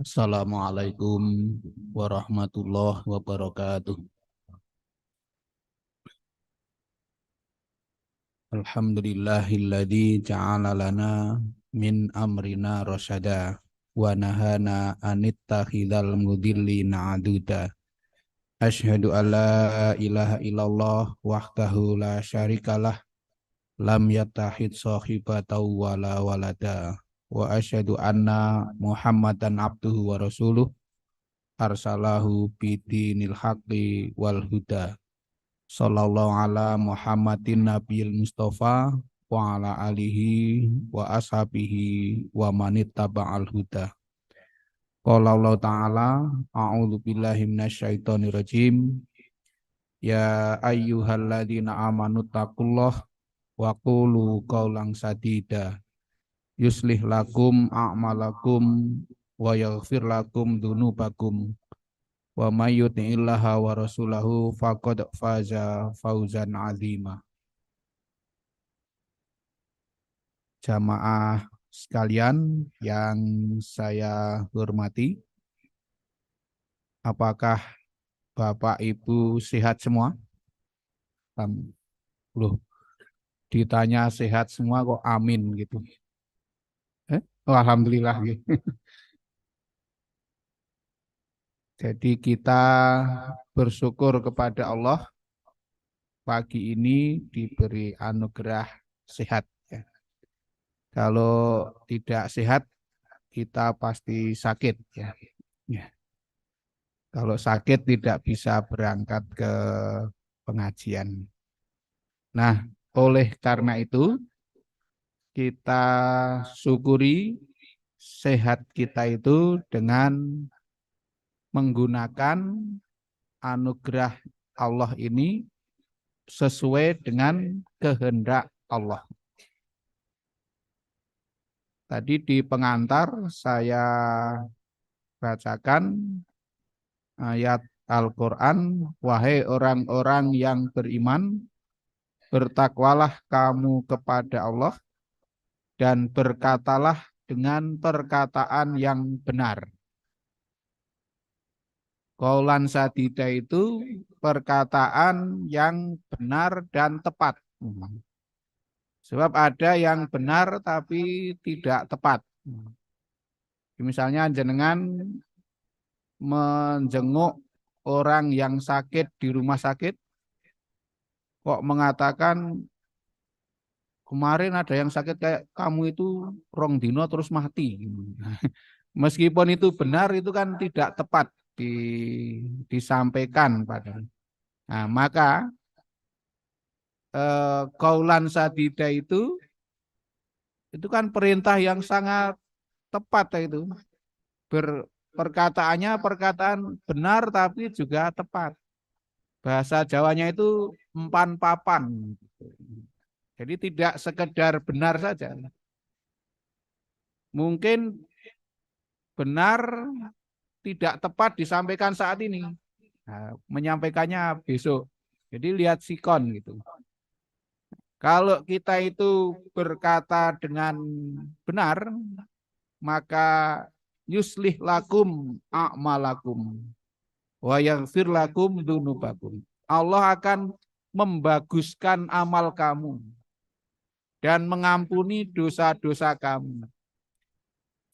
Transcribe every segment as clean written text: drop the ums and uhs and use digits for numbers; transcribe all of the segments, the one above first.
Assalamualaikum warahmatullahi wabarakatuh. Alhamdulillahilladzi ja'ala lana min amrina rasyada wa nahana anittakhidhal mudillina aduda. Asyhadu an la ilaha illallah wahdahu la syarikalah lam yattahid sahibatan wala walada wa asyhadu anna Muhammadan abduhu wa rasuluh arsalahu bidinil haqqi wal huda sallallahu ala Muhammadin nabiyil mustafa wa ala alihi wa ashabihi wa manittaba'al huda. Qala Allah ta'ala a'udzu billahi minasyaitonir rajim ya ayyuhalladzina amanu taqullah wa qulu qawlan sadida yuslih lakum a'malakum wa yaghfir lakum dzunubakum wa may yuti'illaha wa rasulahu faqad faza fauzan azima. Jamaah sekalian yang saya hormati, apakah Bapak Ibu sehat semua? Loh, ditanya sehat semua kok amin gitu. Oh, alhamdulillah gitu. Jadi kita bersyukur kepada Allah pagi ini diberi anugerah sehat. Ya. Kalau tidak sehat, kita pasti sakit. Ya. Ya. Kalau sakit tidak bisa berangkat ke pengajian. Nah, oleh karena itu, kita syukuri sehat kita itu dengan menggunakan anugerah Allah ini sesuai dengan kehendak Allah. Tadi di pengantar saya bacakan ayat Al-Quran, wahai orang-orang yang beriman, bertakwalah kamu kepada Allah dan berkatalah dengan perkataan yang benar. Qaulan sadida itu perkataan yang benar dan tepat. Sebab ada yang benar tapi tidak tepat. Misalnya jenengan menjenguk orang yang sakit di rumah sakit, kok mengatakan kemarin ada yang sakit kayak kamu itu rong dino terus mati. Meskipun itu benar, itu kan tidak tepat disampaikan pada. Nah, maka qaulan sadida itu kan perintah yang sangat tepat itu. Perkataannya perkataan benar tapi juga tepat. Bahasa Jawanya itu empan papan. Jadi tidak sekedar benar saja. Mungkin benar tidak tepat disampaikan saat ini. Nah, menyampaikannya besok. Jadi lihat sikon gitu. Kalau kita itu berkata dengan benar, maka yuslih lakum a'malakum wa yaghfir lakum dzunubakum. Allah akan membaguskan amal kamu dan mengampuni dosa-dosa kamu.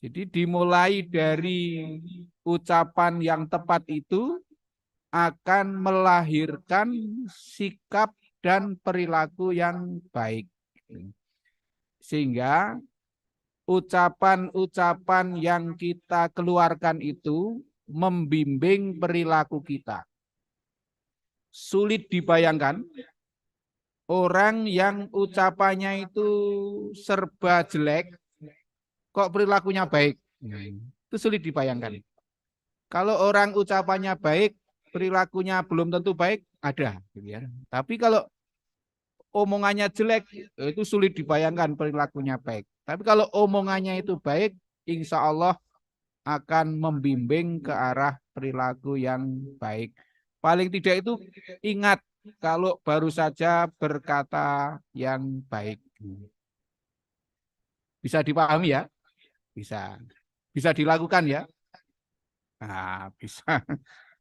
Jadi dimulai dari ucapan yang tepat itu akan melahirkan sikap dan perilaku yang baik. Sehingga ucapan-ucapan yang kita keluarkan itu membimbing perilaku kita. Sulit dibayangkan orang yang ucapannya itu serba jelek, kok perilakunya baik. Itu sulit dibayangkan. Kalau orang ucapannya baik, perilakunya belum tentu baik, ada. Tapi kalau omongannya jelek, itu sulit dibayangkan perilakunya baik. Tapi kalau omongannya itu baik, insya Allah akan membimbing ke arah perilaku yang baik. Paling tidak itu ingat kalau baru saja berkata yang baik. Bisa dipahami ya? Bisa. Bisa dilakukan ya? Nah, bisa.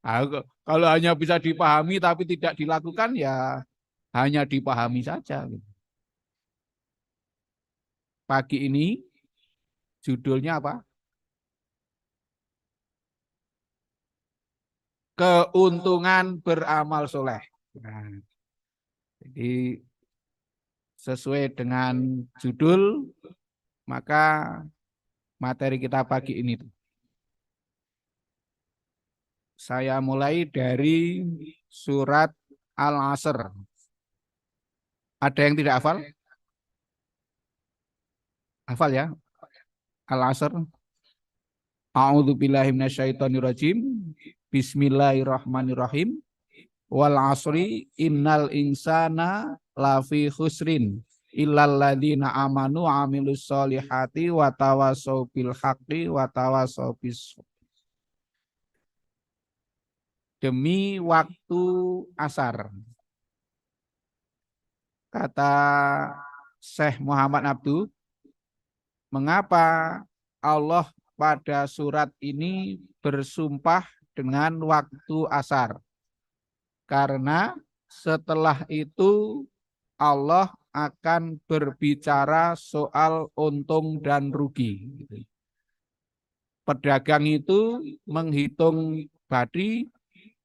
Nah, kalau hanya bisa dipahami tapi tidak dilakukan ya hanya dipahami saja. Pagi ini judulnya apa? Keuntungan beramal soleh. Nah, jadi sesuai dengan judul, maka materi kita pagi ini. Saya mulai dari surat Al-Asr. Ada yang tidak hafal? Hafal ya? Al-Asr. A'udzu billahi minasyaitonir rajim. Bismillahirrahmanirrahim. Wal asri innal insana lafi khusrin illal ladzina amanu wa amilus solihati wa tawassaw bil haqqi wa tawassaw bis. Demi waktu asar. Kata Syekh Muhammad Abdu, mengapa Allah pada surat ini bersumpah dengan waktu asar? Karena setelah itu Allah akan berbicara soal untung dan rugi. Pedagang itu menghitung badi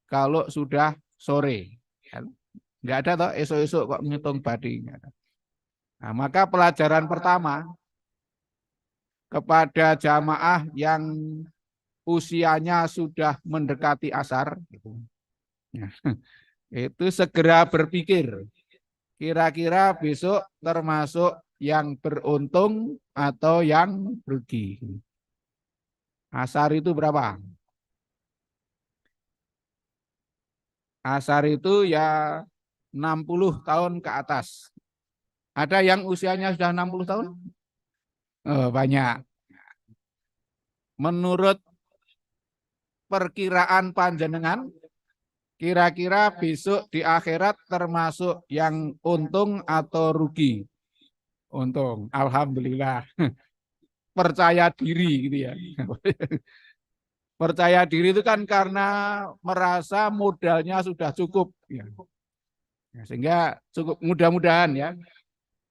kalau sudah sore. Enggak ada toh esok-esok kok menghitung badi. Nah, maka pelajaran pertama kepada jamaah yang usianya sudah mendekati asar, itu segera berpikir, kira-kira besok termasuk yang beruntung atau yang rugi. Asar itu berapa? Asar itu ya 60 tahun ke atas. Ada yang usianya sudah 60 tahun? Oh, banyak. Menurut perkiraan panjenengan, kira-kira besok di akhirat termasuk yang untung atau rugi? Untung, alhamdulillah. Percaya diri gitu ya. Percaya diri itu kan karena merasa modalnya sudah cukup. Ya. Sehingga cukup mudah-mudahan ya.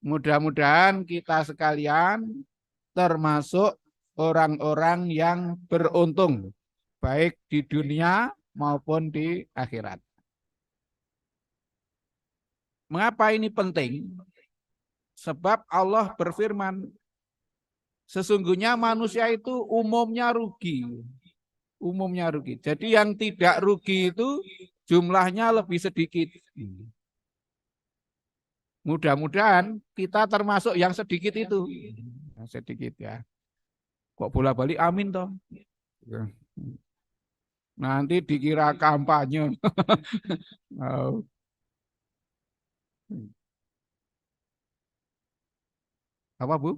Mudah-mudahan kita sekalian termasuk orang-orang yang beruntung. Baik di dunia maupun di akhirat. Mengapa ini penting? Sebab Allah berfirman, sesungguhnya manusia itu umumnya rugi. Umumnya rugi. Jadi yang tidak rugi itu jumlahnya lebih sedikit. Mudah-mudahan kita termasuk yang sedikit itu. Sedikit ya. Kok bola-balik amin toh. Nanti dikira kampanye. Oh. Apa Bu?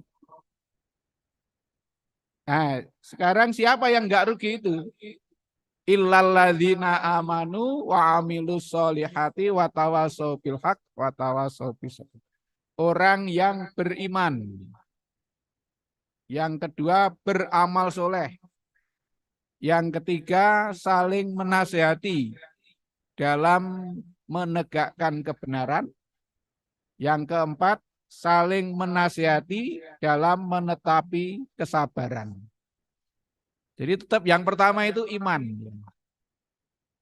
Nah, sekarang siapa yang enggak rugi itu? Illalladzina amanu wa amilus solihati wa tawassaw bil haq wa tawassaw bis sabr. Orang yang beriman. Yang kedua beramal soleh. Yang ketiga saling menasihati dalam menegakkan kebenaran. Yang keempat saling menasihati dalam menetapi kesabaran. Jadi tetap yang pertama itu iman.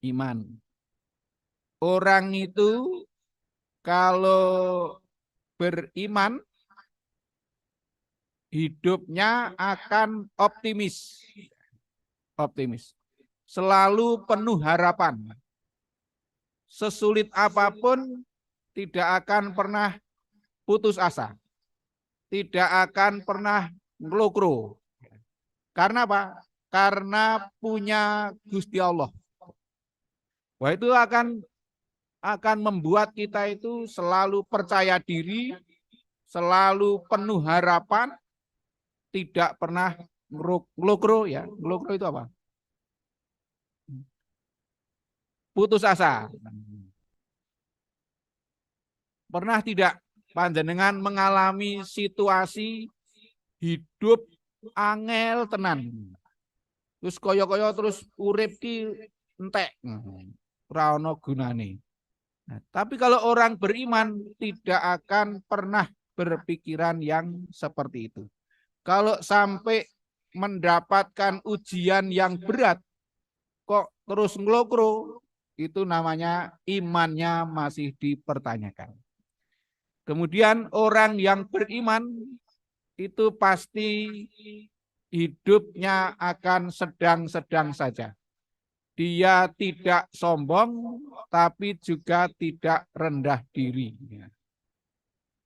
Iman. Orang itu kalau beriman hidupnya akan optimis. Optimis. Selalu penuh harapan. Sesulit apapun tidak akan pernah putus asa. Tidak akan pernah ngelokro. Karena apa? Karena punya Gusti Allah. Wah, itu akan membuat kita itu selalu percaya diri, selalu penuh harapan, tidak pernah ngelokro ya. Ngelokro itu apa? Putus asa. Pernah tidak panjenengan mengalami situasi hidup angel tenan? Terus kaya-kaya terus urip ki entek. Ora ana gunane. Nah, tapi kalau orang beriman tidak akan pernah berpikiran yang seperti itu. Kalau sampai mendapatkan ujian yang berat, kok terus ngelokro, itu namanya imannya masih dipertanyakan. Kemudian orang yang beriman itu pasti hidupnya akan sedang-sedang saja. Dia tidak sombong, tapi juga tidak rendah diri.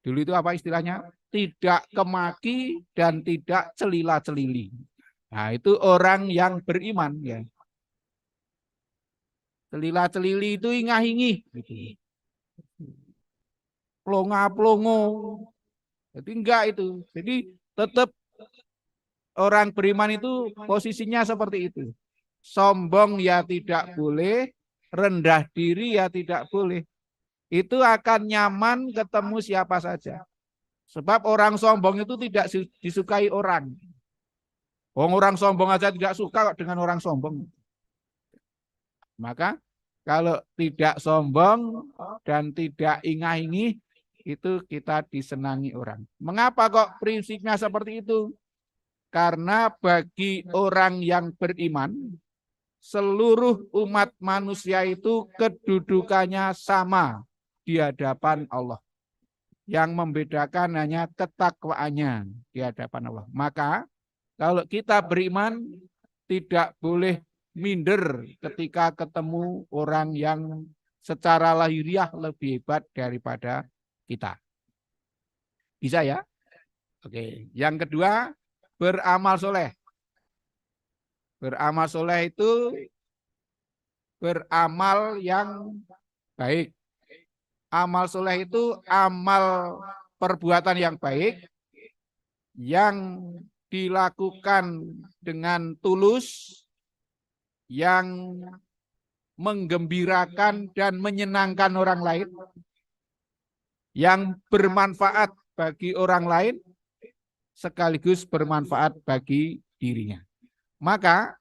Dulu itu apa istilahnya? Tidak kemaki dan tidak celila-celili. Nah, itu orang yang beriman ya. Celila-celili itu ingah-ingih. Plonga-plongo. Jadi enggak itu. Jadi tetap orang beriman itu posisinya seperti itu. Sombong ya tidak boleh, rendah diri ya tidak boleh. Itu akan nyaman ketemu siapa saja. Sebab orang sombong itu tidak disukai orang. Orang sombong aja tidak suka dengan orang sombong. Maka kalau tidak sombong dan tidak ingah-ingih, itu kita disenangi orang. Mengapa kok prinsipnya seperti itu? Karena bagi orang yang beriman, seluruh umat manusia itu kedudukannya sama di hadapan Allah. Yang membedakan hanya ketakwaannya di hadapan Allah. Maka kalau kita beriman tidak boleh minder ketika ketemu orang yang secara lahiriah lebih hebat daripada kita. Bisa ya? Oke. Yang kedua, beramal soleh. Beramal soleh itu beramal yang baik. Amal soleh itu amal perbuatan yang baik yang dilakukan dengan tulus, yang menggembirakan dan menyenangkan orang lain, yang bermanfaat bagi orang lain, sekaligus bermanfaat bagi dirinya. Maka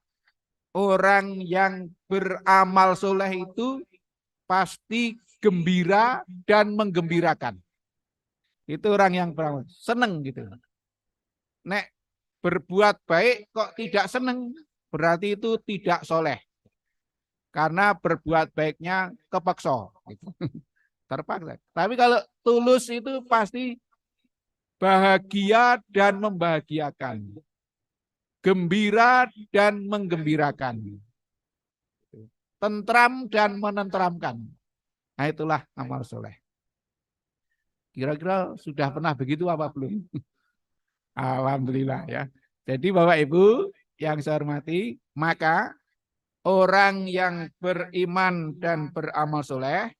orang yang beramal soleh itu pasti gembira dan menggembirakan. Itu orang yang beramal, seneng gitu. Nek berbuat baik kok tidak seneng, berarti itu tidak soleh. Karena berbuat baiknya kepaksa. Gitu. Terpaksa. Tapi kalau tulus itu pasti bahagia dan membahagiakan. Gembira dan menggembirakan. Tentram dan menentramkan. Nah itulah amal soleh. Kira-kira sudah pernah begitu apa belum? Alhamdulillah ya. Jadi Bapak Ibu yang saya hormati, maka orang yang beriman dan beramal soleh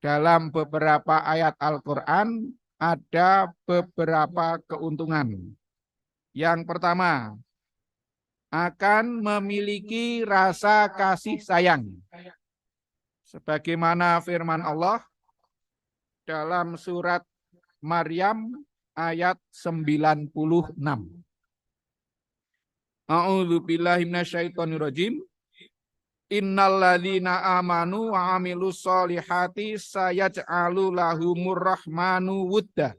dalam beberapa ayat Al-Quran ada beberapa keuntungan. Yang pertama, akan memiliki rasa kasih sayang. Sebagaimana firman Allah dalam surat Maryam ayat 96. A'udzu billahi minasyaitonir rajim. Innalladzina amanu wa amilus solihati sayaj'alu lahumur rahmanu wudda.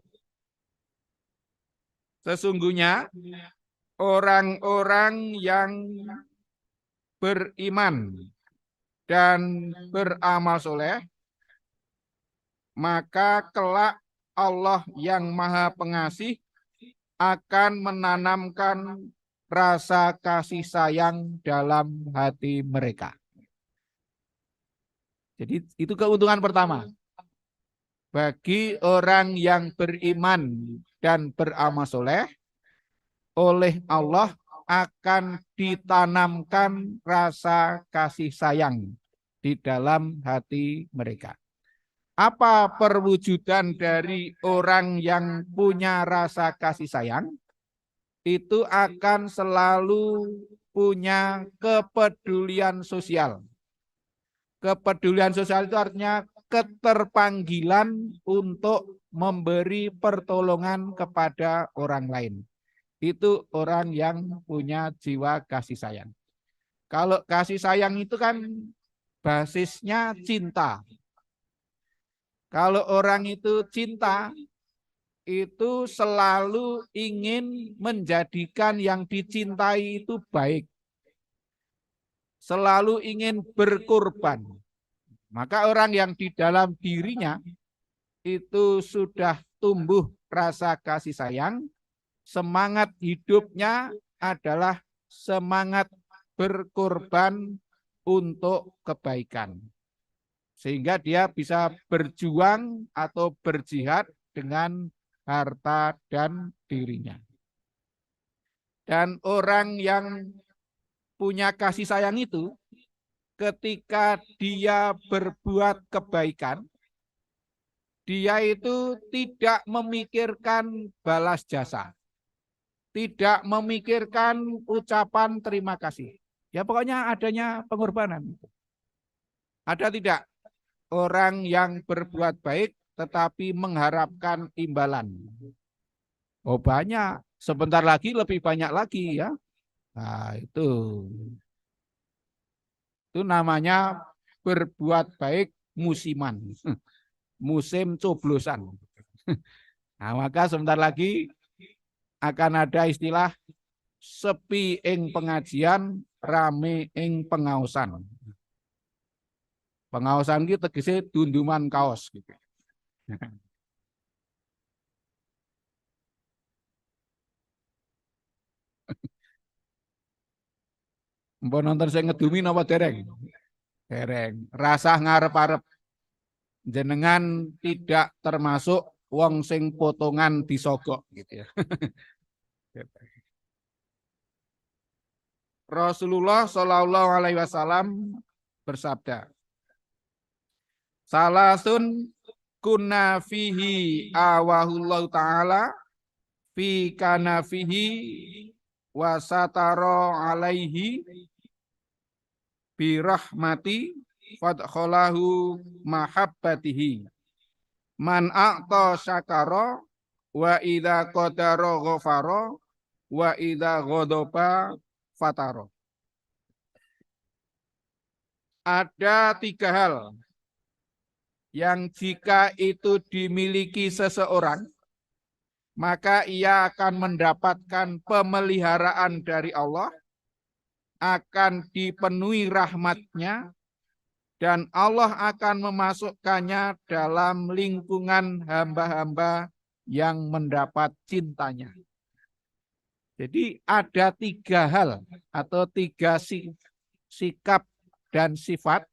Sesungguhnya orang-orang yang beriman dan beramal soleh, maka kelak Allah yang Maha Pengasih akan menanamkan rasa kasih sayang dalam hati mereka. Jadi itu keuntungan pertama. Bagi orang yang beriman dan beramal soleh, oleh Allah akan ditanamkan rasa kasih sayang di dalam hati mereka. Apa perwujudan dari orang yang punya rasa kasih sayang? Itu akan selalu punya kepedulian sosial. Kepedulian sosial itu artinya keterpanggilan untuk memberi pertolongan kepada orang lain. Itu orang yang punya jiwa kasih sayang. Kalau kasih sayang itu kan basisnya cinta. Kalau orang itu cinta, itu selalu ingin menjadikan yang dicintai itu baik. Selalu ingin berkorban. Maka orang yang di dalam dirinya itu sudah tumbuh rasa kasih sayang, semangat hidupnya adalah semangat berkorban untuk kebaikan. Sehingga dia bisa berjuang atau berjihad dengan harta dan dirinya. Dan orang yang punya kasih sayang itu, ketika dia berbuat kebaikan, dia itu tidak memikirkan balas jasa, tidak memikirkan ucapan terima kasih. Ya pokoknya adanya pengorbanan. Ada tidak orang yang berbuat baik tetapi mengharapkan imbalan? Oh banyak, sebentar lagi lebih banyak lagi ya. Nah itu namanya berbuat baik musiman, musim coblosan. Nah maka sebentar lagi akan ada istilah sepi ing pengajian, rame ing pengaosan. Pengaosan itu tegese dunduman kaos gitu. Mbok nonton saya ngedumi napa dereng? Dereng. Rasah ngarep-arep jenengan tidak termasuk wong sing potongan disogok gitu ya. Rasulullah Shallallahu Alaihi Wasallam bersabda, salasun kunna fihi awahullahu ta'ala fi kana fihi wasataro alaihi birahmati fadkholahu mahabbatihi man a'ta syakara wa idha qadara ghafara wa idha ghadaba fataro. Ada tiga hal yang jika itu dimiliki seseorang, maka ia akan mendapatkan pemeliharaan dari Allah, akan dipenuhi rahmatnya, dan Allah akan memasukkannya dalam lingkungan hamba-hamba yang mendapat cintanya. Jadi ada tiga hal atau tiga sikap dan sifat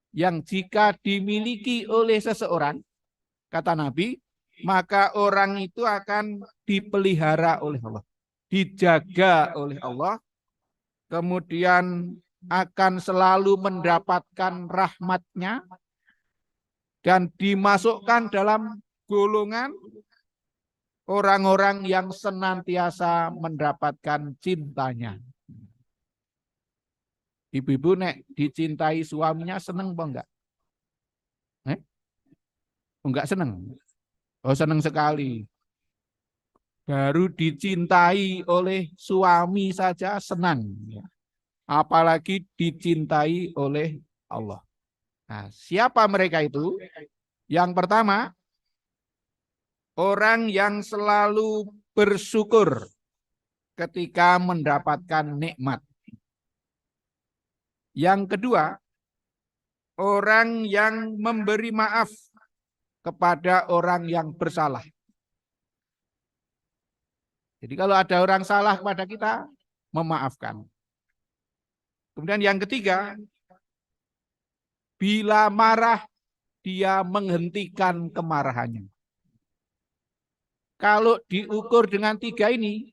yang jika dimiliki oleh seseorang, kata Nabi, maka orang itu akan dipelihara oleh Allah, dijaga oleh Allah, kemudian akan selalu mendapatkan rahmatnya dan dimasukkan dalam golongan orang-orang yang senantiasa mendapatkan cintanya. Ibu-ibu nek dicintai suaminya seneng apa enggak? Enggak seneng? Oh seneng sekali. Baru dicintai oleh suami saja senang. Apalagi dicintai oleh Allah. Nah, siapa mereka itu? Yang pertama, orang yang selalu bersyukur ketika mendapatkan nikmat. Yang kedua, orang yang memberi maaf kepada orang yang bersalah. Jadi kalau ada orang salah kepada kita, memaafkan. Kemudian yang ketiga, bila marah, dia menghentikan kemarahannya. Kalau diukur dengan tiga ini,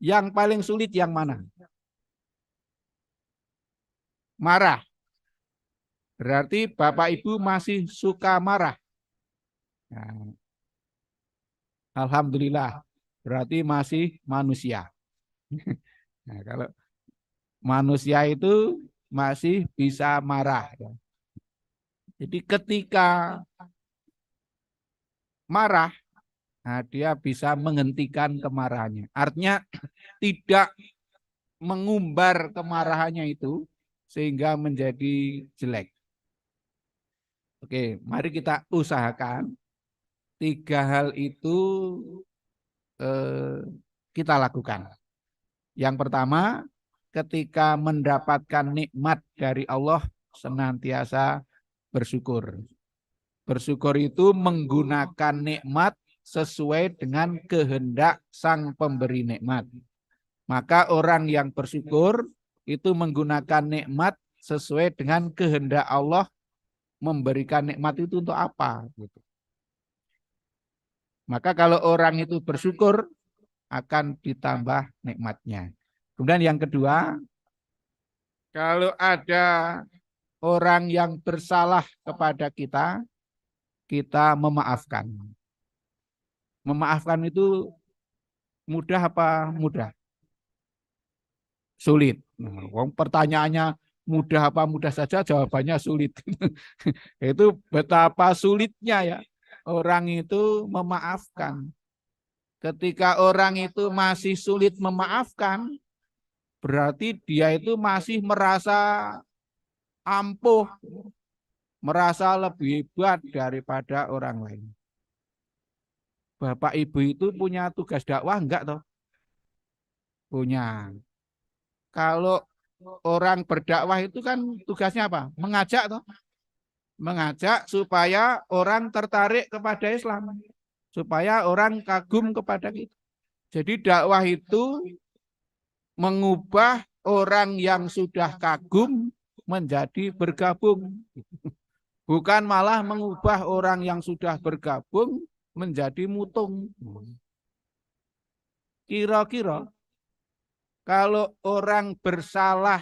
yang paling sulit yang mana? Marah. Berarti Bapak Ibu masih suka marah. Nah, alhamdulillah, berarti masih manusia. Nah, kalau manusia itu masih bisa marah. Jadi ketika marah, nah dia bisa menghentikan kemarahannya. Artinya tidak mengumbar kemarahannya itu sehingga menjadi jelek. Oke, mari kita usahakan 3 hal itu kita lakukan. Yang pertama, ketika mendapatkan nikmat dari Allah, senantiasa bersyukur. Bersyukur itu menggunakan nikmat sesuai dengan kehendak sang pemberi nikmat. Maka orang yang bersyukur itu menggunakan nikmat sesuai dengan kehendak Allah, memberikan nikmat itu untuk apa gitu. Maka kalau orang itu bersyukur akan ditambah nikmatnya. Kemudian yang kedua, kalau ada orang yang bersalah kepada kita, kita memaafkan. Memaafkan itu mudah apa mudah? Sulit. Pertanyaannya mudah apa mudah saja, jawabannya sulit. Itu betapa sulitnya ya orang itu memaafkan. Ketika orang itu masih sulit memaafkan, berarti dia itu masih merasa ampuh, merasa lebih hebat daripada orang lain. Bapak Ibu itu punya tugas dakwah enggak toh? Punya. Kalau orang berdakwah itu kan tugasnya apa? Mengajak toh? Mengajak supaya orang tertarik kepada Islam, supaya orang kagum kepada kita. Jadi dakwah itu mengubah orang yang sudah kagum menjadi bergabung. Bukan malah mengubah orang yang sudah bergabung menjadi mutung. Kira-kira kalau orang bersalah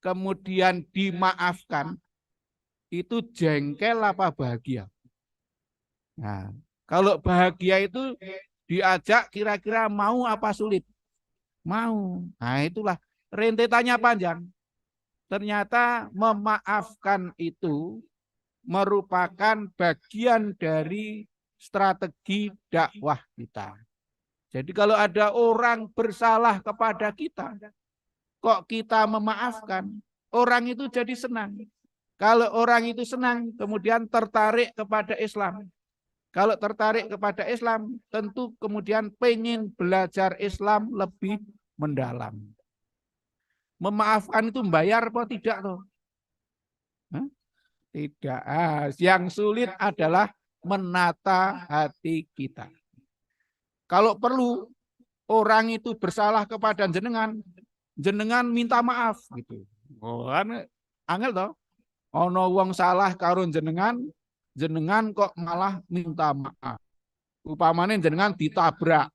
kemudian dimaafkan, itu jengkel apa bahagia? Nah, kalau bahagia itu diajak kira-kira mau apa sulit? Mau. Nah, itulah rentetannya panjang. Ternyata memaafkan itu merupakan bagian dari strategi dakwah kita. Jadi kalau ada orang bersalah kepada kita, kok kita memaafkan, orang itu jadi senang. Kalau orang itu senang, kemudian tertarik kepada Islam. Kalau tertarik kepada Islam, tentu kemudian pengen belajar Islam lebih mendalam. Memaafkan itu membayar apa tidak toh? Tidak. Yang sulit adalah menata hati kita. Kalau perlu orang itu bersalah kepada jenengan, jenengan minta maaf gitu. Oh, kan angel toh. Ono wong salah karo jenengan, jenengan kok malah minta maaf. Upamane jenengan ditabrak.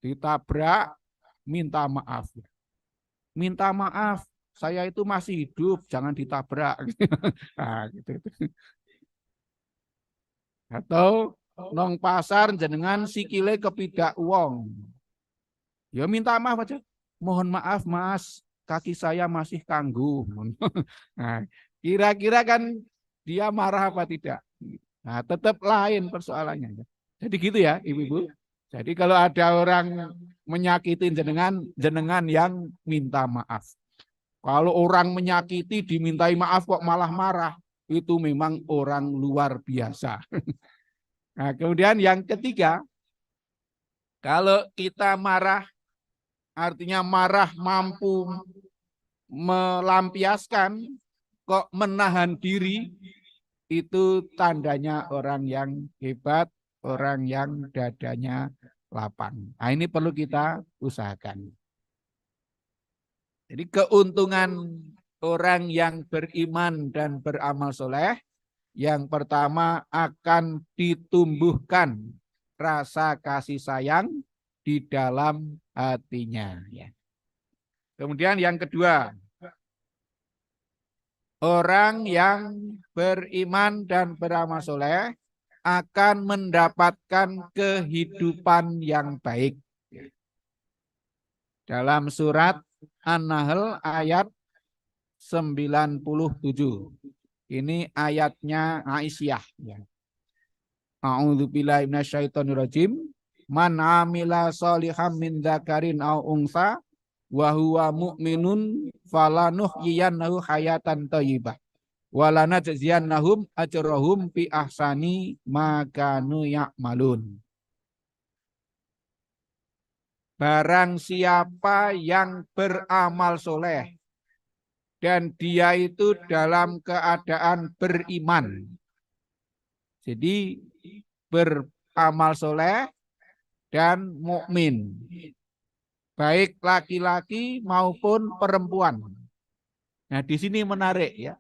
Ditabrak minta maaf. Minta maaf, saya itu masih hidup, jangan ditabrak. Nah, gitu. Atau nong pasar jenengan sikile kepidak wong. Ya minta maaf aja. Mohon maaf Mas, kaki saya masih kanggu. Nah, kira-kira kan dia marah apa tidak? Nah, tetap lain persoalannya. Jadi gitu ya, Ibu-ibu. Jadi kalau ada orang menyakitin jenengan, jenengan yang minta maaf. Kalau orang menyakiti dimintai maaf kok malah marah, itu memang orang luar biasa. Nah, kemudian yang ketiga, kalau kita marah, artinya marah mampu melampiaskan, kok menahan diri, itu tandanya orang yang hebat, orang yang dadanya lapang. Nah, ini perlu kita usahakan. Jadi keuntungan orang yang beriman dan beramal soleh, yang pertama akan ditumbuhkan rasa kasih sayang di dalam hatinya. Kemudian yang kedua, orang yang beriman dan beramal soleh akan mendapatkan kehidupan yang baik. Dalam surat An-Nahl ayat 97. Ini ayatnya Aisyah. A'udzubillahi minasyaitonirrajim. Man amila sholihan min dzakarin aw unsa wa huwa mu'minun falanuhyiyannahu hayatan thayyibah walanajziyannahum ajrahum fi ahsani ma kanu ya'malun. Barang siapa yang beramal soleh dan dia itu dalam keadaan beriman. Jadi beramal soleh dan mukmin, baik laki-laki maupun perempuan. Nah, di sini menarik ya.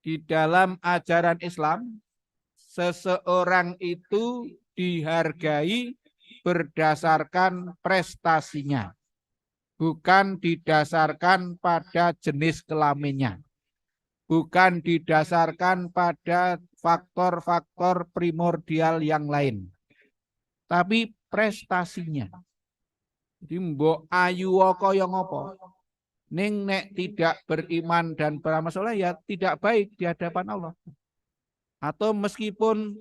Di dalam ajaran Islam, seseorang itu dihargai berdasarkan prestasinya, bukan didasarkan pada jenis kelaminnya, bukan didasarkan pada faktor-faktor primordial yang lain, tapi prestasinya. Jadi mbok ayu kaya ngopo, ning nek tidak beriman dan beramal soleh ya tidak baik di hadapan Allah. Atau meskipun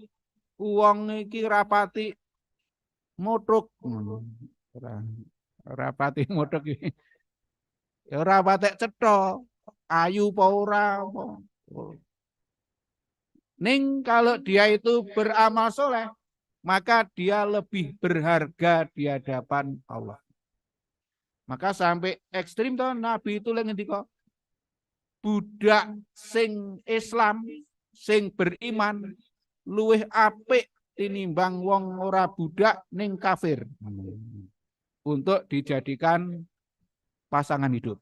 uang iki rapati motok, rapati motok iki, ya rapati cetha, ayu apa ora apa. Ning kalau dia itu beramal soleh, maka dia lebih berharga di hadapan Allah. Maka sampai ekstrim toh Nabi itu lagi ngendika, budak sing Islam, sing beriman, luwih apik tinimbang wong ora budak ning kafir. Untuk dijadikan pasangan hidup.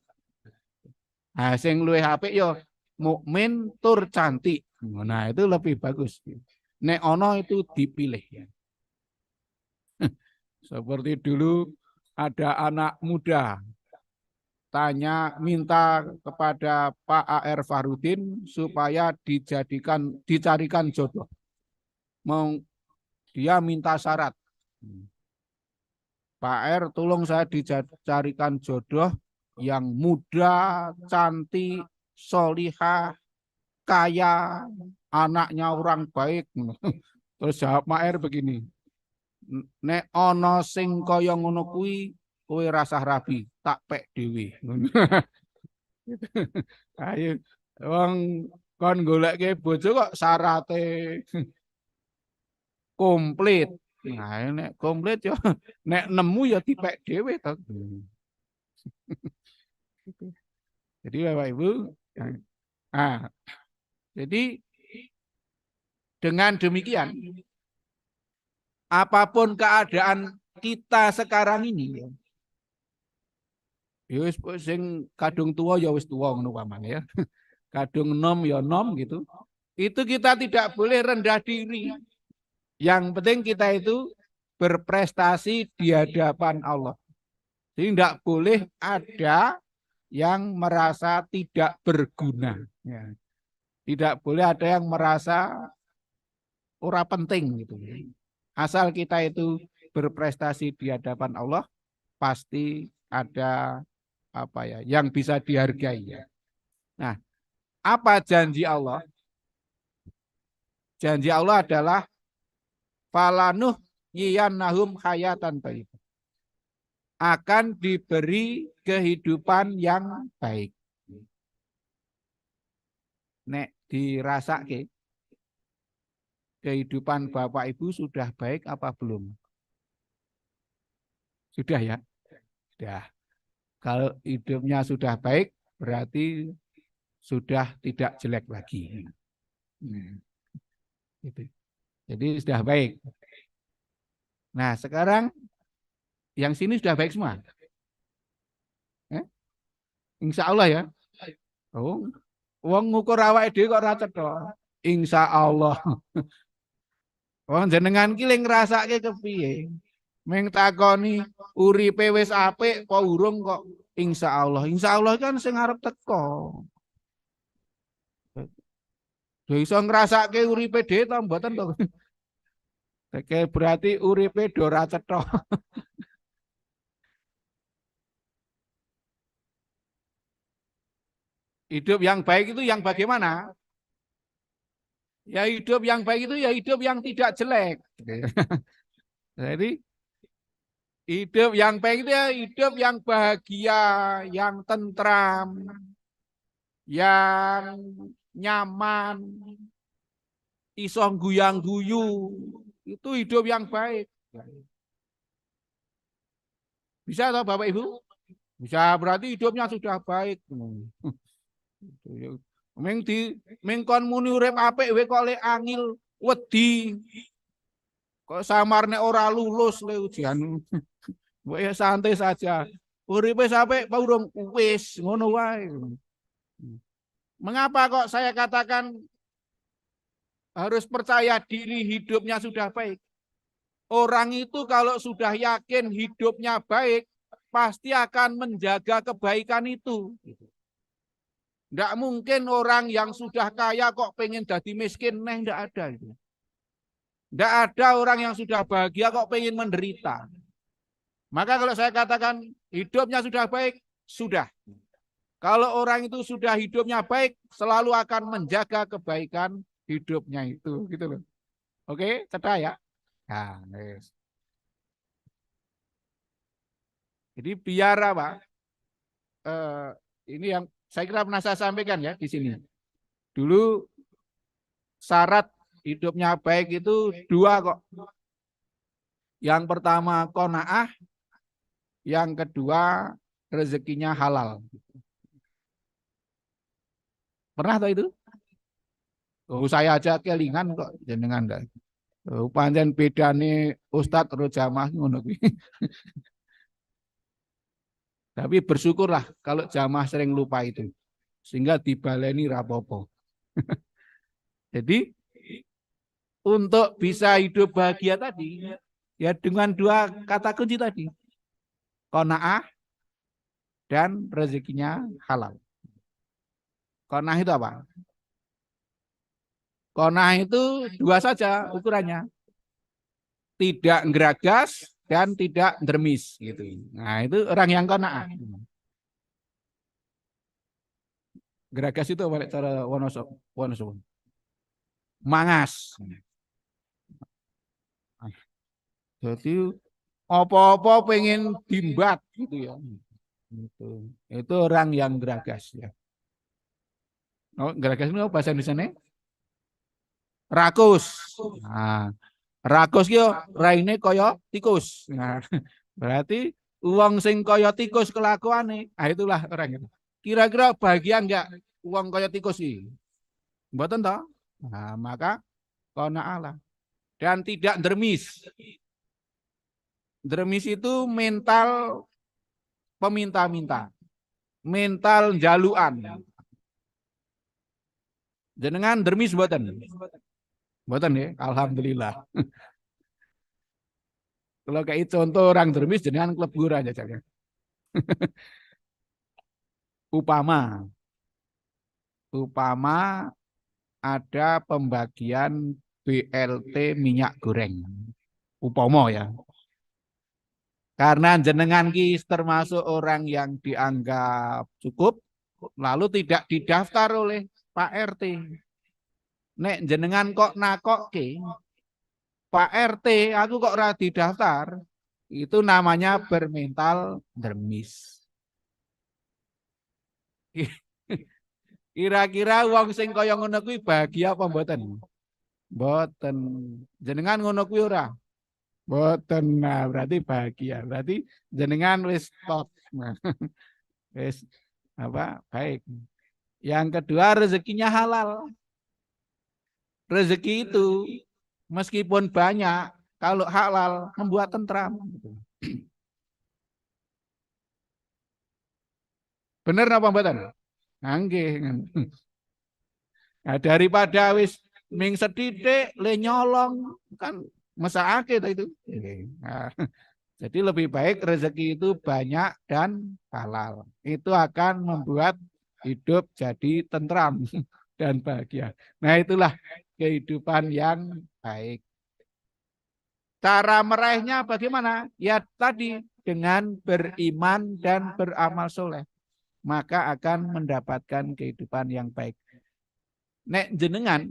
Nah, sing luwih apik yo mukmin tur cantik. Nah, itu lebih bagus. Nek ono itu dipilih ya. Seperti dulu ada anak muda tanya minta kepada Pak A.R. Farudin supaya dicarikan jodoh. Dia minta syarat. Pak R, tolong saya dicarikan jodoh yang muda, cantik, solihah, kaya, anaknya orang baik. Terus jawab Pak R begini, nek ono sing kaya ngono kuwi kowe rasah rabi, tak pek dhewe. Ayo wong kon goleke bojo kok syarate komplit. Nah, nek komplit ya nek nemu ya dipek dhewe to. Jadi Bapak Ibu, nah, jadi dengan demikian apapun keadaan kita sekarang ini ya wis sing kadung tua ya wis tua ngono pamane ya. Kadung nom ya nom gitu. Itu kita tidak boleh rendah diri. Yang penting kita itu berprestasi di hadapan Allah. Jadi tidak boleh ada yang merasa tidak berguna. Ya. Tidak boleh ada yang merasa ora penting gitu. Asal kita itu berprestasi di hadapan Allah, pasti ada apa ya yang bisa dihargai ya. Nah, apa janji Allah? Janji Allah adalah falanuh yiyannahum hayatan thayyibah. Akan diberi kehidupan yang baik. Nek dirasake kehidupan Bapak Ibu sudah baik apa belum? Sudah ya? Sudah. Kalau hidupnya sudah baik berarti sudah tidak jelek lagi. Jadi sudah baik. Nah, sekarang yang sini sudah baik semua. Insya Allah ya. Oh, wong ngukur awake dhewe kok ora cetha. Insya Allah. Wong jenengan ki lek ngrasake kepiye? Meng takoni uripe wis apik apa urung kok insya Allah. Insya Allah kan sing arep teko. Lha iso ngrasake uripe dhewe ta mboten to? Oke, berarti uripe do ora cetha. Hidup yang baik itu yang bagaimana? Ya hidup yang baik itu ya hidup yang tidak jelek. Jadi Hidup yang baik itu ya hidup yang bahagia, yang tentram, yang nyaman, iso guyang-guyu. Itu hidup yang baik. Bisa atau Bapak Ibu? Bisa berarti hidupnya sudah baik. Ming di ming kon muni urip apik we kok le angil wedi. Kok samarne ora lulus le ujian. Mbok ya santai saja. Uripe sampai urung wis ngono wae. Mengapa kok saya katakan harus percaya diri hidupnya sudah baik? Orang itu kalau sudah yakin hidupnya baik, pasti akan menjaga kebaikan itu. Tidak mungkin orang yang sudah kaya kok pengen jadi miskin, tidak ada itu. Tidak ada orang yang sudah bahagia kok pengen menderita. Maka kalau saya katakan hidupnya sudah baik, sudah. Kalau orang itu sudah hidupnya baik, selalu akan menjaga kebaikan hidupnya itu, gitu loh. Oke, cetak ya. Nah, yes. Jadi biar apa? Eh, ini yang saya kira pernah saya sampaikan ya di sini. Dulu syarat hidupnya baik itu dua kok. Yang pertama qanaah, yang kedua rezekinya halal. Pernah tahu itu? Oh, saya aja kelingan kok jenengan enggak. Oh, pancen bedane ustadz karo jamaah ngono kuwi. Tapi bersyukurlah kalau jamaah sering lupa itu. Sehingga dibaleni rapopo. Jadi untuk bisa hidup bahagia tadi ya dengan dua kata kunci tadi. Qanaah dan rezekinya halal. Qanaah itu apa? Qanaah itu dua saja ukurannya. Tidak geragas dan tidak dermis gitu. Nah, itu orang yang qanaah. Geragas itu apa cara Wonosobo? Mangas. Jadi apa-apa pengen dimbat gitu ya. Itu orang yang geragas ya. Oh, geragas itu bahasa Indonesia rakus. Nah, rakus yo raine kaya tikus. Nah, berarti uang sing kaya tikus kelakuane. Ah itulah orang itu. Kira-kira bahagia enggak uang kaya tikus sih? Mboten toh? Nah, maka qanaah dan tidak dermis. Dermis itu mental peminta-minta, mental jaluan. Jenengan dermis mboten? Mboten ya, alhamdulillah. Kalau kayak contoh orang dermis jenengan klebur aja jangan. Upama upama ada pembagian BLT minyak goreng. Upama ya. Karena jenengan ki termasuk orang yang dianggap cukup, lalu tidak didaftar oleh Pak RT. Nek jenengan kok nakok ke Pak RT, aku kok ora didaftar, itu namanya bermental dermis. Kira-kira wong sing kaya ngono kuwi bahagia apa mboten? Mboten. Jenengan ngono kuwi ora? Mboten. Nah, berarti bahagia. Berarti jenengan wis top. Nah, wis apa? Baik. Yang kedua rezekinya halal. Rezeki itu meskipun banyak, kalau halal membuat tentram. Bener apa mboten? Nggih. Nah, daripada wis ming sethithik le nyolong kan mesakake to itu. Nah, jadi lebih baik rezeki itu banyak dan halal. Itu akan membuat hidup jadi tentram dan bahagia. Nah, itulah kehidupan yang baik. Cara meraihnya bagaimana? Ya tadi dengan beriman dan beramal soleh. Maka akan mendapatkan kehidupan yang baik. Nek jenengan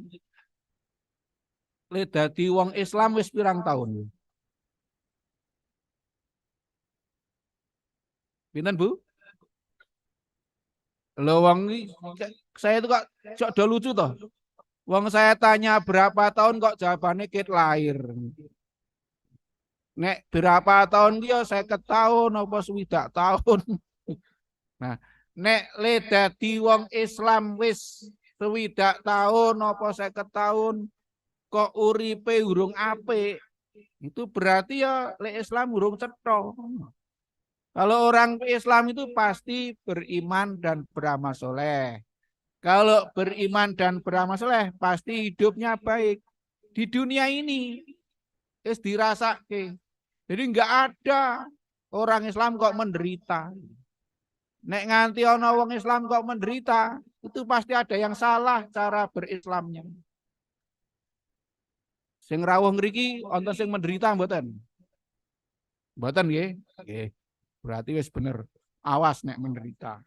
le dadi wong Islam wis pirang tahun? Pinten Bu? Loh wong saya itu kok udah lucu toh. Wong saya tanya berapa tahun kok jawabannya ket lahir. Nek berapa tahun dia saya ketahun apa swidak tahun. Nah, nek le dadi wong Islam wis swidak tahun apa 50 tahun kok uripe urung apik. Itu berarti ya le Islam urung cetha. Kalau orang Islam itu pasti beriman dan beramal soleh. Kalau beriman dan beramal soleh pasti hidupnya baik. Di dunia ini wis dirasake. Jadi enggak ada orang Islam kok menderita. Nek nganti ana wong Islam kok menderita, itu pasti ada yang salah cara berislamnya. Sing rawuh ngriki wonten sing menderita mboten? Mboten nggih? Nggih. Berarti wis bener. Awas nek menderita.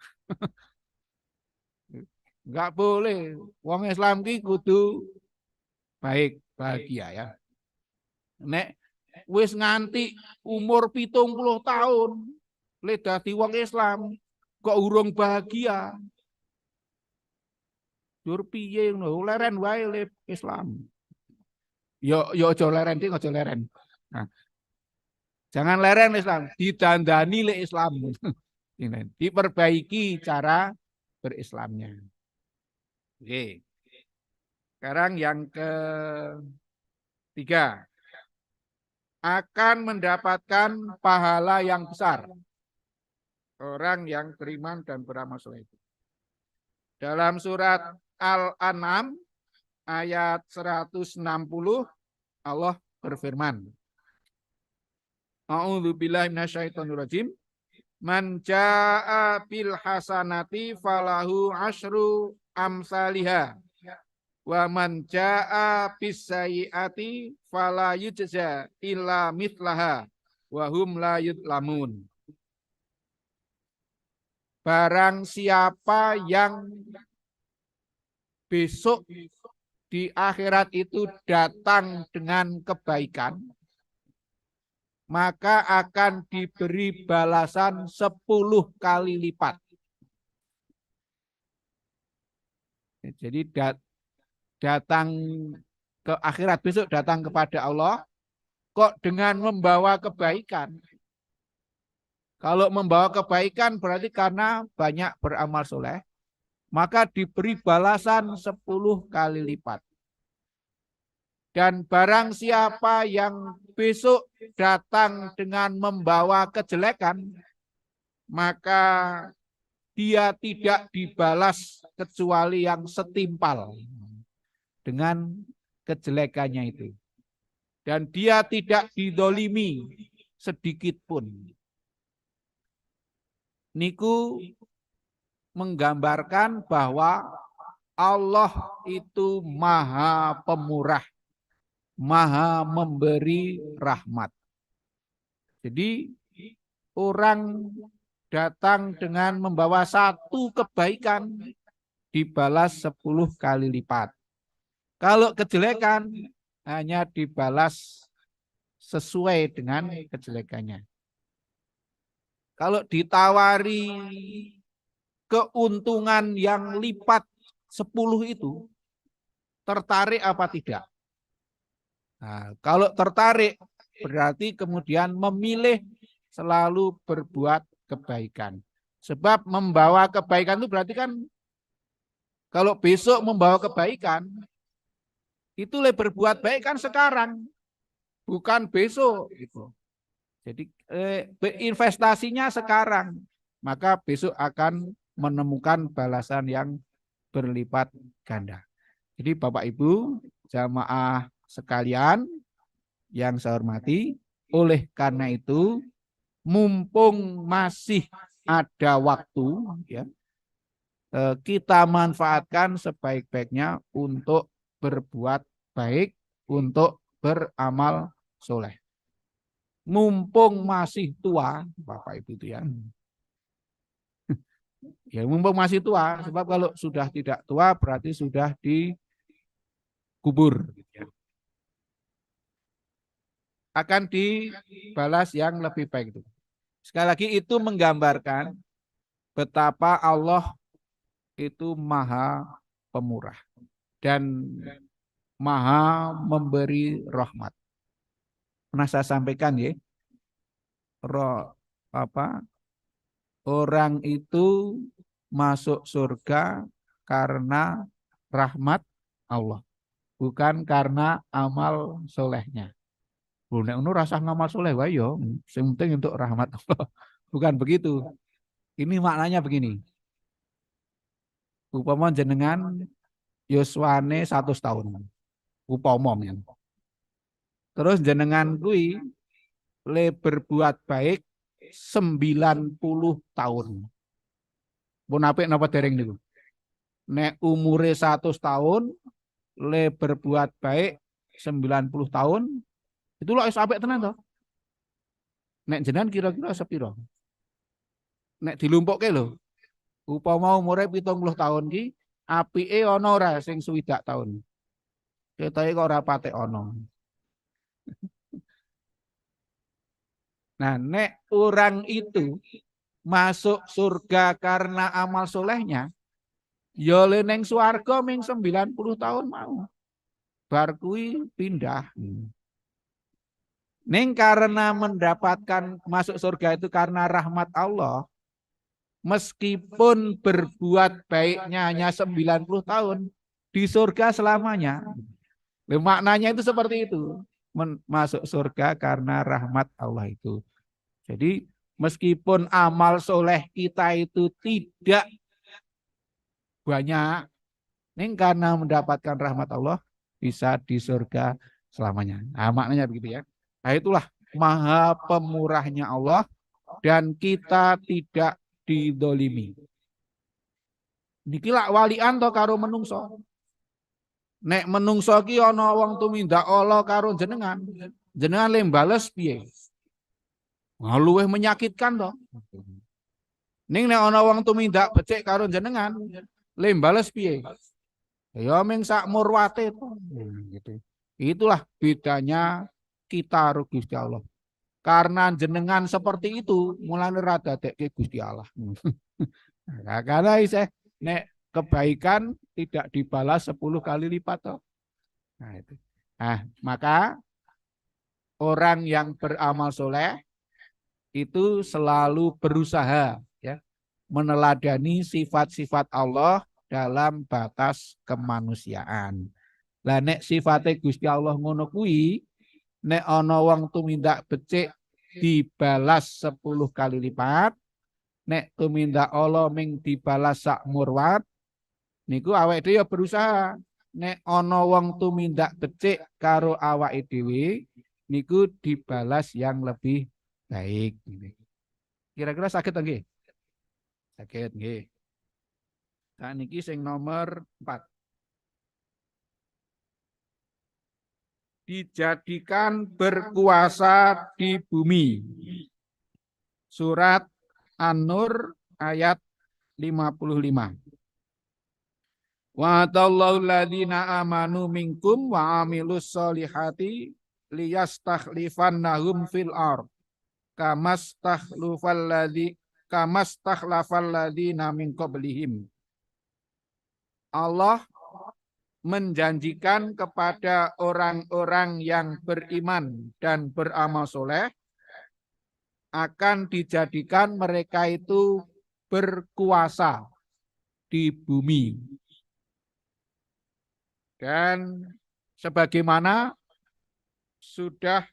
Enggak boleh. Wong Islam ki kudu baik, bahagia ya. Nek wis nganti umur 70 tahun le dadi wong Islam kok urung bahagia. Dur piye ngono, leren wae le Islam. Yo aja leren iki aja leren. Nah, jangan leren Islam, didandani le Islam. Diperbaiki cara berislamnya. Oke. Sekarang yang ketiga. Akan mendapatkan pahala yang besar. Orang yang beriman dan beramal soleh. Dalam surat Al-An'am ayat 160 Allah berfirman. A'udzubillahi minasyaitonirrajim. Man jaa'a bil hasanati falahu asyru amsalihha. Wa man jaa'a bis sayyi'ati fala yujza illa mithlaha wa hum la yudlamun. Barang siapa yang besok di akhirat itu datang dengan kebaikan, maka akan diberi balasan 10 kali lipat. Jadi datang ke akhirat besok, datang kepada Allah, kok dengan membawa kebaikan. Kalau membawa kebaikan berarti karena banyak beramal soleh, maka diberi balasan 10 kali lipat. Dan barang siapa yang besok datang dengan membawa kejelekan, maka dia tidak dibalas kecuali yang setimpal dengan kejelekannya itu. Dan dia tidak didolimi sedikit pun. Niku menggambarkan bahwa Allah itu maha pemurah, maha memberi rahmat. Jadi orang datang dengan membawa satu kebaikan dibalas 10 kali lipat. Kalau kejelekan hanya dibalas sesuai dengan kejelekannya. Kalau ditawari keuntungan yang lipat 10 itu, tertarik apa tidak? Nah, kalau tertarik berarti kemudian memilih selalu berbuat kebaikan. Sebab membawa kebaikan itu berarti kan kalau besok membawa kebaikan, itu berbuat baik kan sekarang, bukan besok. Gitu. Jadi investasinya sekarang, maka besok akan menemukan balasan yang berlipat ganda. Jadi Bapak Ibu, jamaah sekalian yang saya hormati, oleh karena itu mumpung masih ada waktu, ya, kita manfaatkan sebaik-baiknya untuk berbuat baik, untuk beramal soleh. Mumpung masih tua, Bapak Ibu itu ya. Ya mumpung masih tua, sebab kalau sudah tidak tua berarti sudah dikubur. Akan dibalas yang lebih baik itu. Sekali lagi itu menggambarkan betapa Allah itu maha pemurah dan maha memberi rahmat. Pernah saya sampaikan ya, roh apa orang itu masuk surga karena rahmat Allah, bukan karena amal solehnya. Nek ngono rasa ngamal soleh wae yo, sing penting untuk rahmat Allah. Bukan begitu. Ini maknanya begini. Upama jenengan yuswane 100 tahun. Upama men. Terus jenengan kuwi le berbuat baik 90 tahun. Pun apik napa dereng niku? Nek umure 100 tahun le berbuat baik 90 tahun itu lho wis apik tenan to. Nek jenengan kira-kira sepiro? Nek dilumpukke lho. Upama umure 70 tahun ki apike ana ora sing 60 tahun. Ketoke kok ora patek ana. Nah, nek orang itu masuk surga karena amal solehnya, ya le ning swarga ming 90 tahun mau. Bar kuwi pindah. Ning karena mendapatkan masuk surga itu karena rahmat Allah, meskipun berbuat baiknya hanya 90 tahun, di surga selamanya. Maknanya itu seperti itu. Masuk surga karena rahmat Allah itu. Jadi meskipun amal soleh kita itu tidak banyak, nih karena mendapatkan rahmat Allah bisa di surga selamanya. Nah, maknanya begitu ya. Nah, itulah maha pemurahnya Allah dan kita tidak didolimi. Niki lak walian to karo menungso. Nek menungso ki ana wong tumindak Allah karo jenengan, jenengan le bales piye? Luwih menyakitkan to. Ning nek ana wong tumindak becik karo jenengan, le bales piye? Ya ming sak murwate to. Gitu. Itulah bedanya kita karo Gusti Allah. Karena jenengan seperti itu, mulane ra dadekke Gusti Allah. Nah, karena isih nek kebaikan tidak dibalas 10 kali lipat toh. Nah, itu. Nah, maka orang yang beramal soleh itu selalu berusaha ya meneladani sifat-sifat Allah dalam batas kemanusiaan. Lah nek sifate Gusti Allah ngono kuwi, nek ana wong tumindak becik dibalas 10 kali lipat, nek tumindak Allah ming dibalas sak murwat, niku awake dhewe ya berusaha. Nek ana wong tumindak becik karo awake dhewe, niku dibalas yang lebih baik. Kira-kira sakit nggih? Sakit nggih. Nah niki sing nomor 4. Dijadikan berkuasa di bumi. Surat An-Nur ayat 55. Wa tallahu alladziina amanu minkum wa amilus solihati liyastakhlifannahum fil ardh kamastakhlafal ladzina min qablihim. Allah menjanjikan kepada orang-orang yang beriman dan beramal soleh akan dijadikan mereka itu berkuasa di bumi. Dan sebagaimana sudah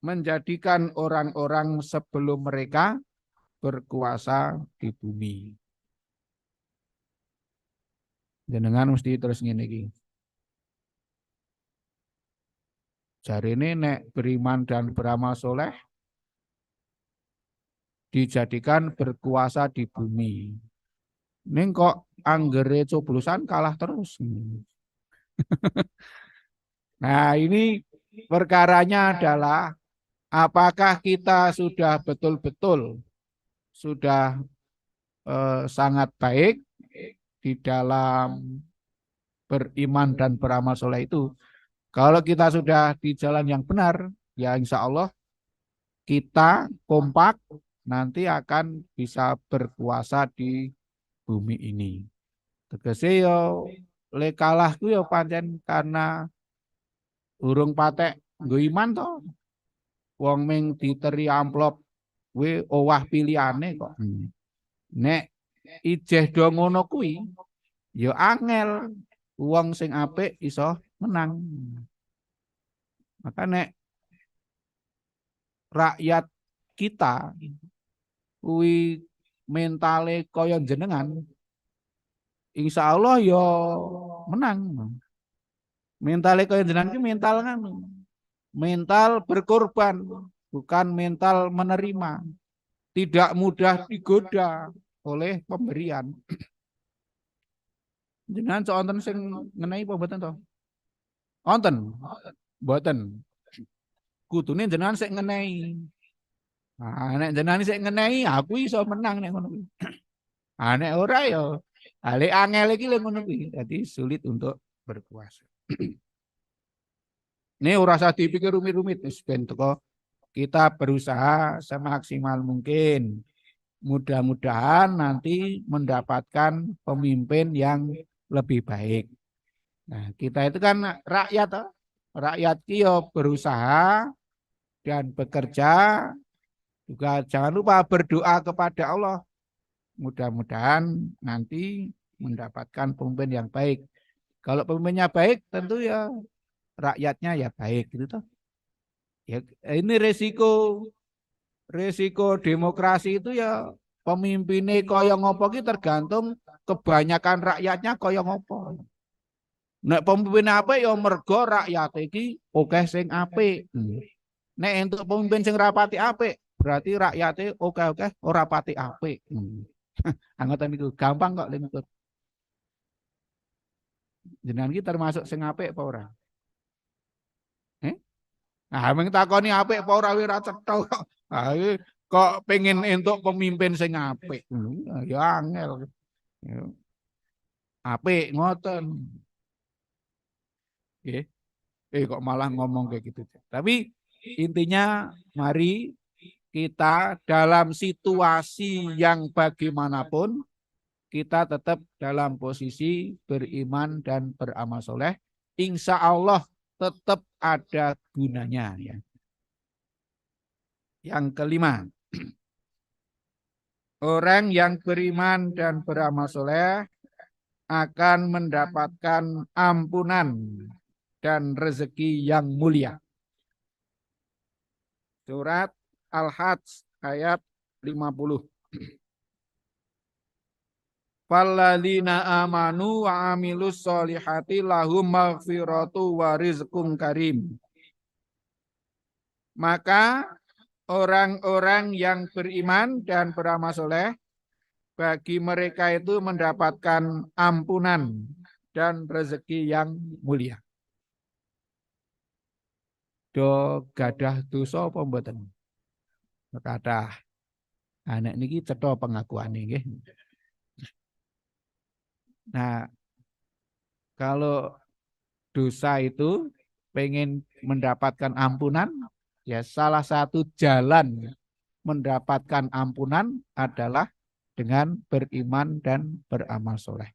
menjadikan orang-orang sebelum mereka berkuasa di bumi. Jenengan mesti terus ngene iki. Jarine nek beriman dan beramal soleh dijadikan berkuasa di bumi. Ning kok anggere coblosan kalah terus. Nah, ini perkaranya adalah apakah kita sudah betul-betul sudah sangat baik di dalam beriman dan beramal soleh itu. Kalau kita sudah di jalan yang benar, ya insya Allah kita kompak nanti akan bisa berkuasa di bumi ini. Tegese yo le kalah ku yo pancen karena urung patek nggo iman to. Wong ming diteri amplop we owah pilihane kok. Nek ijeh do ngono kuwi ya angel wong sing apik iso menang. Maka nek rakyat kita kuwi mentale kaya jenengan, insya Allah ya menang. Mentale kaya jenengan ki mental kan, mental berkorban, bukan mental menerima. Tidak mudah digoda oleh pemberian. Jenengan so wonten sing ngenai apa mboten to? Wonten. Mboten. Kudune jenengan sik ngenai. Nah, nek jenengan sik ngenai, aku iso menang nek ngono kuwi. Ah nek ora ya ale angel iki lho ngono kuwi. Dadi sulit untuk berkuasa. Ini ora usah dipikir rumit-rumit wis ben teko kita berusaha semaksimal mungkin. Mudah-mudahan nanti mendapatkan pemimpin yang lebih baik. Nah, kita itu kan rakyat, toh. Rakyat kio berusaha dan bekerja, juga jangan lupa berdoa kepada Allah. Mudah-mudahan nanti mendapatkan pemimpin yang baik. Kalau pemimpinnya baik, tentu ya rakyatnya ya baik, gitu toh. Ya, ini resiko demokrasi itu ya pemimpinnya kaya ngopo ki tergantung kebanyakan rakyatnya kaya ngopo. Nek pemimpin apik ya mergo rakyat iki akeh sing apik. Nek entuk pemimpin sing rapati apik, berarti rakyate akeh-akeh ora pati apik. Anggota niku gampang kok lingkut. Jenengan iki termasuk sing apik apa ora? Eh? Nah, mung takoni apik apa ora ora cetha kok. Ah, kok pengen entuk pemimpin sing apik. Ya angel. Ya. Apik ngoten. Nggih. Kok malah ngomong kayak gitu. Tapi intinya mari kita dalam situasi yang bagaimanapun kita tetap dalam posisi beriman dan beramal soleh. Insya Allah tetap ada gunanya. Ya. Yang kelima, orang yang beriman dan beramal soleh akan mendapatkan ampunan dan rezeki yang mulia. Surat Al-Hajj ayat 50. Falladzina amanu wa amilus solihati lahum maghfiratu wa rizqun karim. Maka orang-orang yang beriman dan beramal soleh, bagi mereka itu mendapatkan ampunan dan rezeki yang mulia. Do gadah dosa apa mboten? Kathah. Anak niki cetha pengakuane nggih. Nah, kalau dosa itu pengen mendapatkan ampunan, ya salah satu jalan mendapatkan ampunan adalah dengan beriman dan beramal soleh.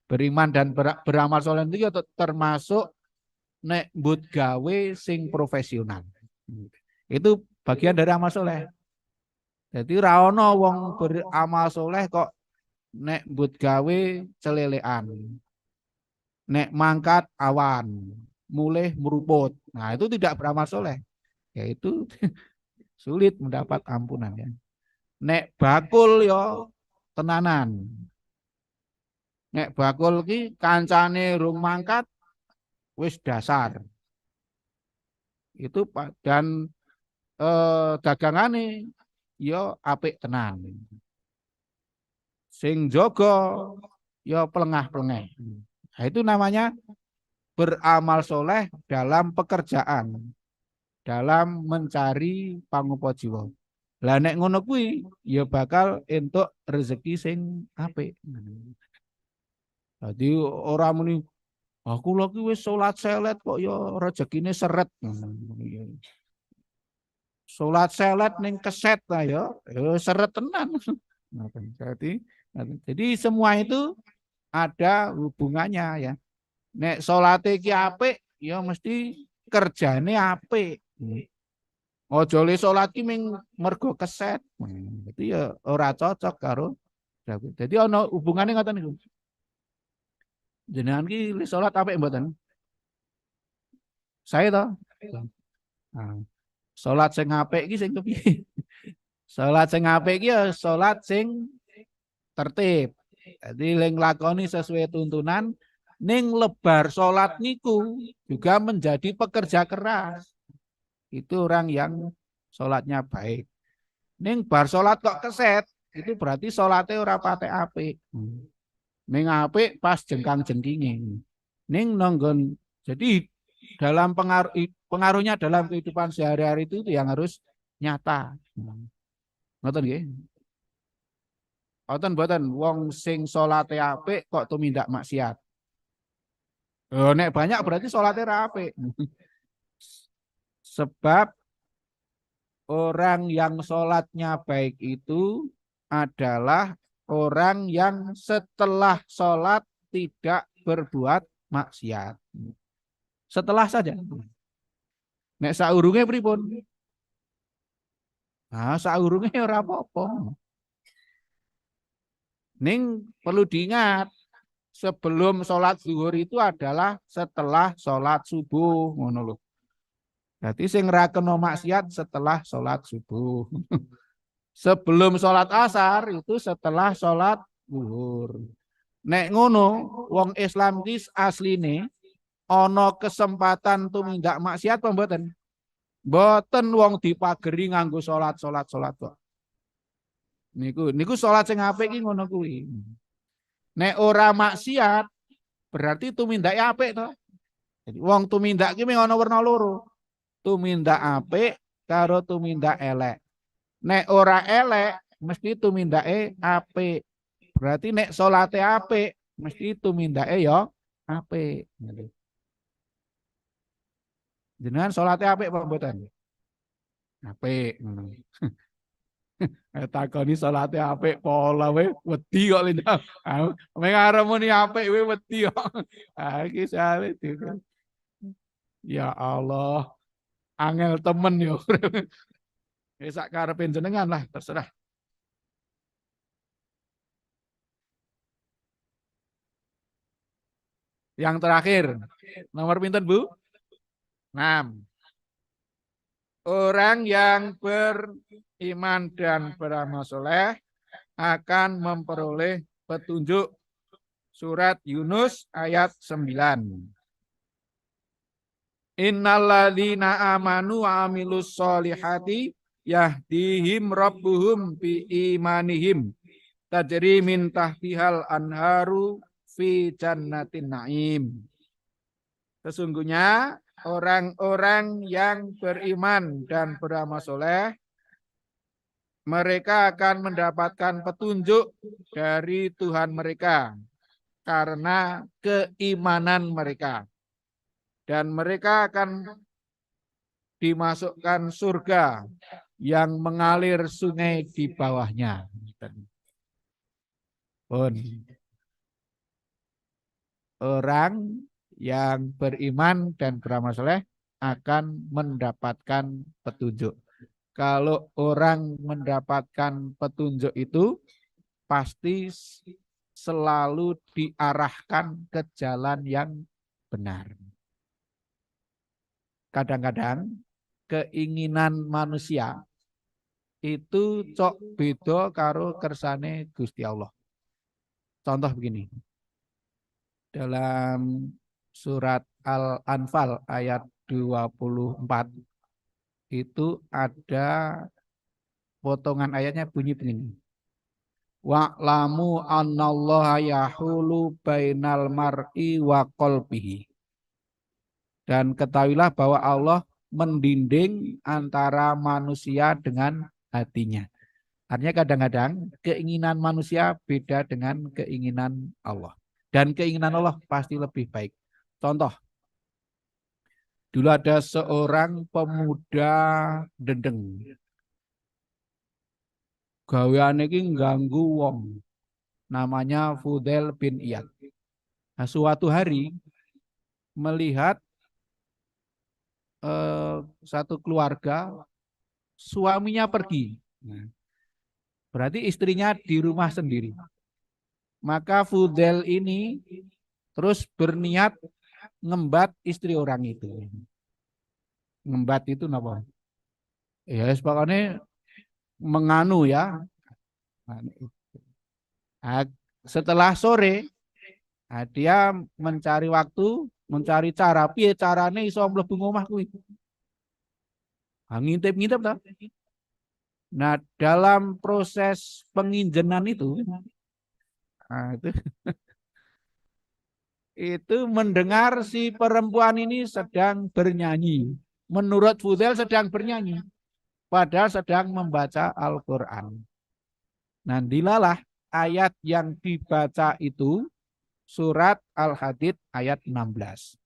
Beriman dan beramal soleh itu termasuk nek but gawe sing profesional. Itu bagian dari amal soleh. Jadi ra ono wong beramal soleh kok nek but gawe celelean. Nek mangkat awan, mulih meruput. Nah, itu tidak beramal soleh. Yaitu sulit mendapat ampunan ya. Nek bakul yo tenanan. Nek bakul ki kancane rung mangkat wis dasar. Itu dan dagangane yo apik tenan. Sing jaga yo pelengah-pelengeh. Nah, itu namanya beramal soleh dalam pekerjaan, dalam mencari pangupa jiwa. Lah nek ngono kuwi ya bakal entuk rezeki sing apik. Dadi ora muni aku lagi wis salat selet kok ya rezekine seret. Salat selet ning keset ya seret tenan. Jadi semua itu ada hubungannya ya. Nek salate ki apik ya mesti kerjane apik. Ojo le salat ki ming mergo keset. Jadi ya ora cocok karo dagu. Jadi ana hubungane ngoten niku. Jenengan ki le salat apik mboten? Saya toh. Nah, salat sing apik ki sing kepiye? Salat sing apik ki ya salat sing tertib. Jadi leng lakoni sesuai tuntunan ning lebar salat niku juga menjadi pekerja keras. Itu orang yang salatnya baik. Ning bar salat kok keset, itu berarti salatnya ora patek apik. Ning apik pas jengkang-jengkinge. Ning nonggon jadi dalam pengaruhnya dalam kehidupan sehari-hari itu yang harus nyata. Ngoten nggih? Ngoten mboten wong sing salate apik kok tumindak maksiat. Oh, nek banyak berarti salate ra apik. Sebab orang yang sholatnya baik itu adalah orang yang setelah sholat tidak berbuat maksiat. Setelah saja. Nek saurunge pripun? Nah, saurunge ora apa-apa. Ning perlu diingat, sebelum sholat zuhur itu adalah setelah sholat subuh, ngono lho. Berarti sing ra kena maksiat setelah sholat subuh. Sebelum sholat asar itu setelah sholat zuhur. Nek ngono, wong Islam ki asline ana kesempatan tumindak maksiat apa mboten? Mboten wong dipageri nganggo salat kok. Niku salat sing apik ki ngono kuwi. Nek ora maksiat berarti tumindake apik to. Jadi wong tumindak ki mung ana werna loro. Tumindak apik karo tumindak elek. Nek ora elek mesti tumindake apik. Berarti nek salate apik mesti tumindake ya apik. Jenengan salate apik apa mboten? Apik ngono. Takoni salate apik pola we wedi kok lindang. Meng arep muni apik we wedi kok. Iki sale ya Allah, angel temen yo. Wis sak karepe jenengan lah, terserah. Yang terakhir, nomor pinten Bu? 6. Orang yang beriman dan beramal soleh akan memperoleh petunjuk. Surat Yunus ayat 9. Innalladzina amanu wa amilus solihati yahdihim rabbuhum bi imanihim tajri min tahtihal anharu fi jannatin naim. Sesungguhnya orang-orang yang beriman dan beramal soleh, mereka akan mendapatkan petunjuk dari Tuhan mereka karena keimanan mereka. Dan mereka akan dimasukkan surga yang mengalir sungai di bawahnya. Orang yang beriman dan beramal soleh akan mendapatkan petunjuk. Kalau orang mendapatkan petunjuk itu pasti selalu diarahkan ke jalan yang benar. Kadang-kadang keinginan manusia itu cok beda karo kersane Gusti Allah. Contoh begini. Dalam surat Al-Anfal ayat 24 itu ada potongan ayatnya bunyi begini. Wa'lamu annallaha yahulu bainal mar'i wa qalbihi. Dan ketahuilah bahwa Allah mendinding antara manusia dengan hatinya. Artinya kadang-kadang keinginan manusia beda dengan keinginan Allah. Dan keinginan Allah pasti lebih baik. Contoh, Dulu ada seorang pemuda Dendeng. Gaweane iki ganggu wong. Namanya Fudel bin Iyad. Nah, suatu hari melihat satu keluarga suaminya pergi. Nah, berarti istrinya di rumah sendiri. Maka Fudel ini terus berniat ngembat istri orang itu. Ngembat itu apa? Ya, pokoknya menganu ya. Nah, setelah sore, nah, dia mencari waktu, mencari cara, piye carane iso mlebu omah kuwi. Nah, ngintip-ngintip ta. Nah, dalam proses penginjenan itu, nah, itu mendengar si perempuan ini sedang bernyanyi. Menurut Fudel sedang bernyanyi, padahal sedang membaca Al-Quran. Nah, dilalah ayat yang dibaca itu surat Al-Hadid ayat 16.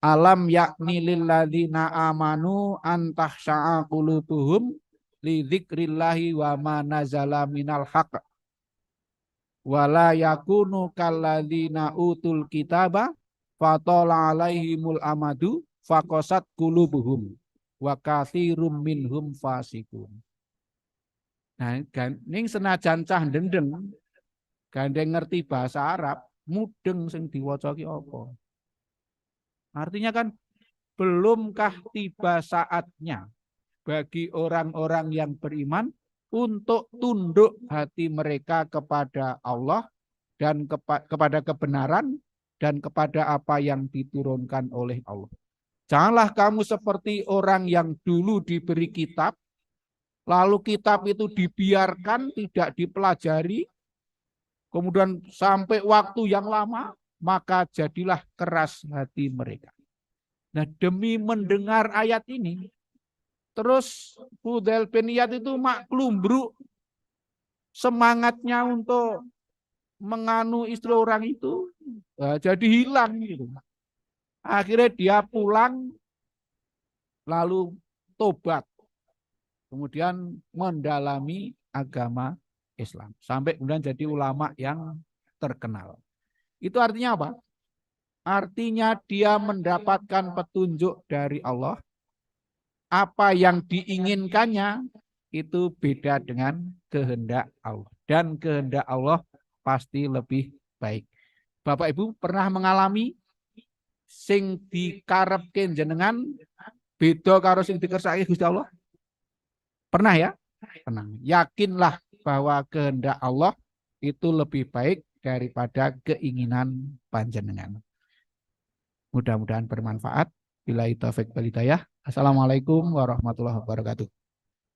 Alam yakni lilladzina amanu antahsya'a qulubuhum li dzikrillahi wa ma nazala minal haqq wala yakunu kalladzina utul kitaba fatala alaihimul amadu faqasat qulubuhum wa katsirum minhum fasikun. Nah, ning senajan cah ndendeng gandeng ngerti bahasa Arab, mudeng sing diwaca ki apa? Artinya kan belumkah tiba saatnya bagi orang-orang yang beriman untuk tunduk hati mereka kepada Allah dan kepada kebenaran dan kepada apa yang diturunkan oleh Allah. Janganlah kamu seperti orang yang dulu diberi kitab, lalu kitab itu dibiarkan, tidak dipelajari, kemudian sampai waktu yang lama, maka jadilah keras hati mereka. Nah, demi mendengar ayat ini, terus Fudel bin Iyad itu maklumbruk semangatnya untuk menganu istri orang itu, jadi hilang gitu. Akhirnya dia pulang lalu tobat, kemudian mendalami agama Islam sampai kemudian jadi ulama yang terkenal. Itu artinya apa? Artinya dia mendapatkan petunjuk dari Allah. Apa yang diinginkannya itu beda dengan kehendak Allah. Dan kehendak Allah pasti lebih baik. Bapak Ibu pernah mengalami sing dikarepke jenengan beda karo sing dikersaki Gusti Allah? Pernah ya? Pernah. Yakinlah bahwa kehendak Allah itu lebih baik daripada keinginan panjenengan. Mudah-mudahan bermanfaat. Billahi taufik wal hidayah. Assalamualaikum warahmatullahi wabarakatuh.